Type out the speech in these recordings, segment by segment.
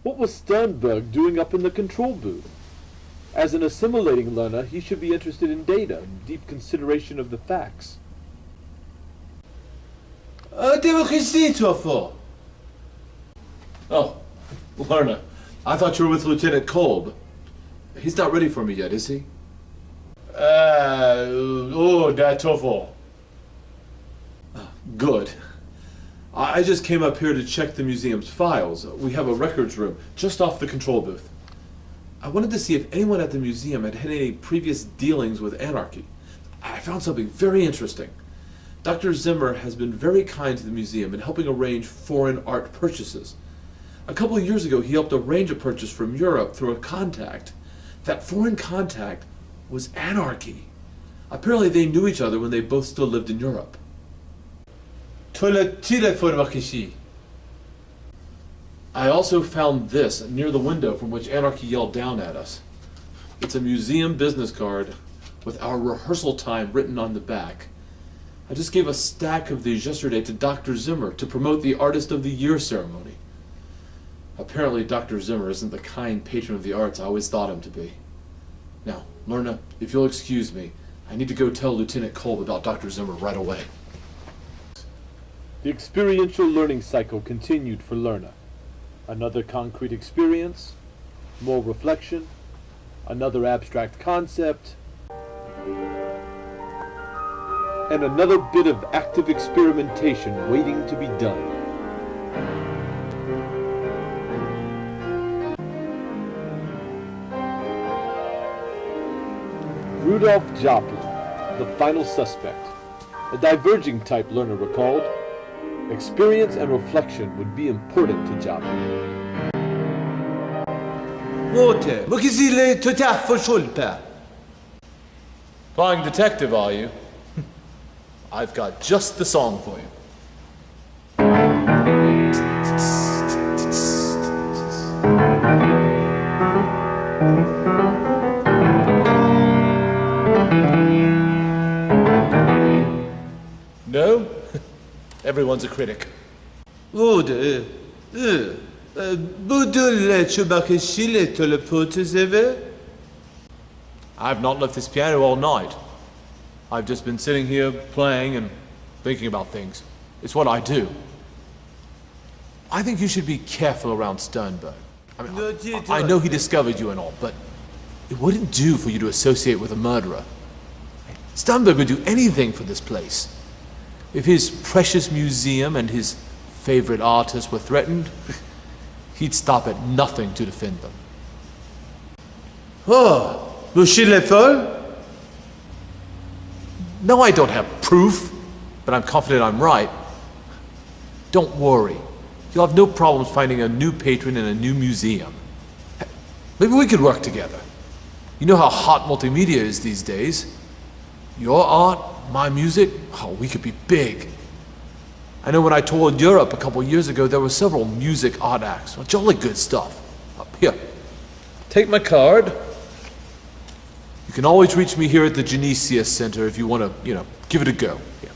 What was Sternberg doing up in the control booth? As an assimilating learner, he should be interested in data and deep consideration of the facts. Democracy, for? Oh, Lerna. I thought you were with Lieutenant Kolb. He's not ready for me yet, is he? That's awful. Good. I just came up here to check the museum's files. We have a records room just off the control booth. I wanted to see if anyone at the museum had had any previous dealings with anarchy. I found something very interesting. Dr. Zimmer has been very kind to the museum in helping arrange foreign art purchases. A couple of years ago, he helped arrange a purchase from Europe through a contact. That foreign contact was anarchy. Apparently they knew each other when they both still lived in Europe. I also found this near the window from which anarchy yelled down at us. It's a museum business card with our rehearsal time written on the back. I just gave a stack of these yesterday to Dr. Zimmer to promote the Artist of the Year ceremony. Apparently Dr. Zimmer isn't the kind patron of the arts I always thought him to be. Now, Lerna, if you'll excuse me, I need to go tell Lieutenant Kolb about Dr. Zimmer right away. The experiential learning cycle continued for Lerna. Another concrete experience, more reflection, another abstract concept, and another bit of active experimentation waiting to be done. Rudolf Joplin, the final suspect. A diverging type, Lerner recalled. Experience and reflection would be important to Joplin. Flying detective, are you? I've got just the song for you. No? Everyone's a critic. I've not left this piano all night. I've just been sitting here playing and thinking about things. It's what I do. I think you should be careful around Sternberg. I know he discovered you and all, but it wouldn't do for you to associate with a murderer. Sternberg would do anything for this place. If his precious museum and his favorite artists were threatened, he'd stop at nothing to defend them. No, I don't have proof, but I'm confident I'm right. Don't worry. You'll have no problems finding a new patron in a new museum. Maybe we could work together. You know how hot multimedia is these days. Your art, my music, we could be big. I know when I toured Europe a couple years ago, there were several music art acts. Well, jolly good stuff. Here, take my card. You can always reach me here at the Genesius Center if you want to, give it a go. Yeah.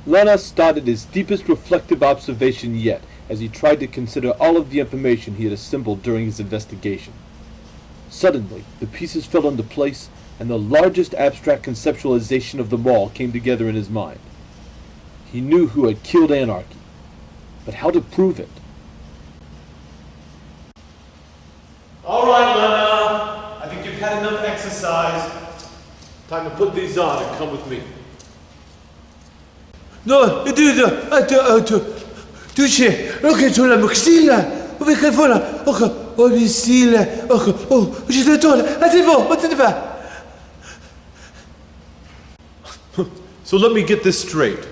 Lerner started his deepest reflective observation yet as he tried to consider all of the information he had assembled during his investigation. Suddenly, the pieces fell into place, and the largest abstract conceptualization of them all came together in his mind. He knew who had killed anarchy, but how to prove it? All right, Lerner. I think you've had enough exercise. Time to put these on and come with me. No, So let me get this straight.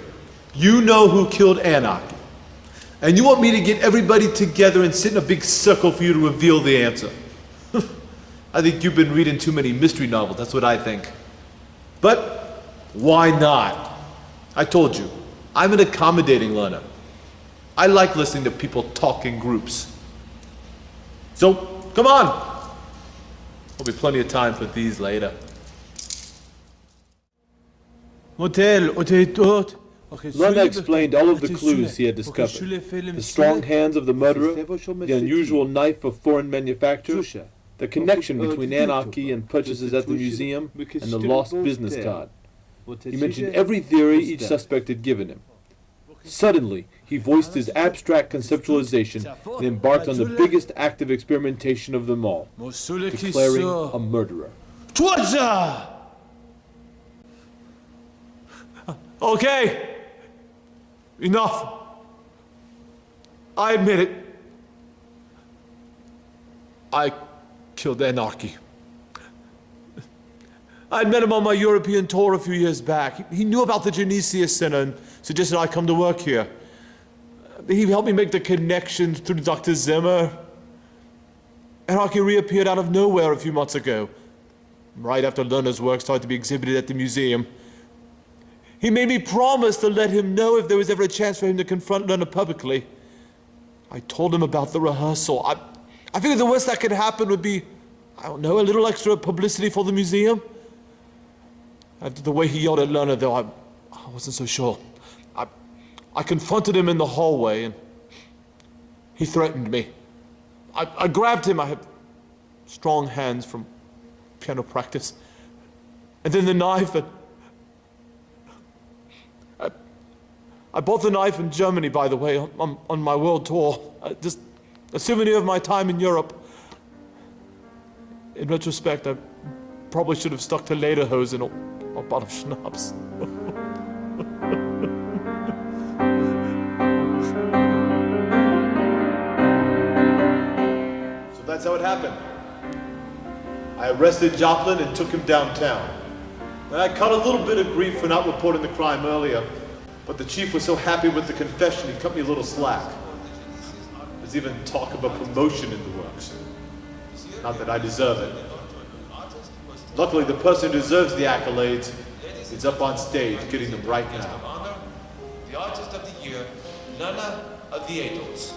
You know who killed Anarchy. And you want me to get everybody together and sit in a big circle for you to reveal the answer. I think you've been reading too many mystery novels, that's what I think. But why not? I told you, I'm an accommodating learner. I like listening to people talk in groups. So, come on. There'll be plenty of time for these later. Hotel, Luna explained all of the clues he had discovered. The strong hands of the murderer, the unusual knife of foreign manufacture, the connection between anarchy and purchases at the museum, and the lost business card. He mentioned every theory each suspect had given him. Suddenly, he voiced his abstract conceptualization and embarked on the biggest act of experimentation of them all, declaring a murderer. Okay! Enough! I admit it. I killed Anarchy. I'd met him on my European tour a few years back. He knew about the Genesius Center and suggested I come to work here. He helped me make the connection through Dr. Zimmer. Anarchy reappeared out of nowhere a few months ago, right after Lerner's work started to be exhibited at the museum. He made me promise to let him know if there was ever a chance for him to confront Lerner publicly. I told him about the rehearsal. I figured the worst that could happen would be, I don't know, a little extra publicity for the museum. After the way he yelled at Lerner, though, I wasn't so sure. I confronted him in the hallway, and he threatened me. I grabbed him. I had strong hands from piano practice. And then the knife, and I bought the knife in Germany, by the way, on my world tour. Just a souvenir of my time in Europe. In retrospect, I probably should have stuck to lederhosen or a bottle of schnapps. So that's how it happened. I arrested Joplin and took him downtown. And I caught a little bit of grief for not reporting the crime earlier, but the chief was so happy with the confession he cut me a little slack. There's even talk of a promotion in the works. Not that I deserve it. Luckily, the person who deserves the accolades is up on stage getting them right now. Honor, the artist of the year, Lerner of the Adels.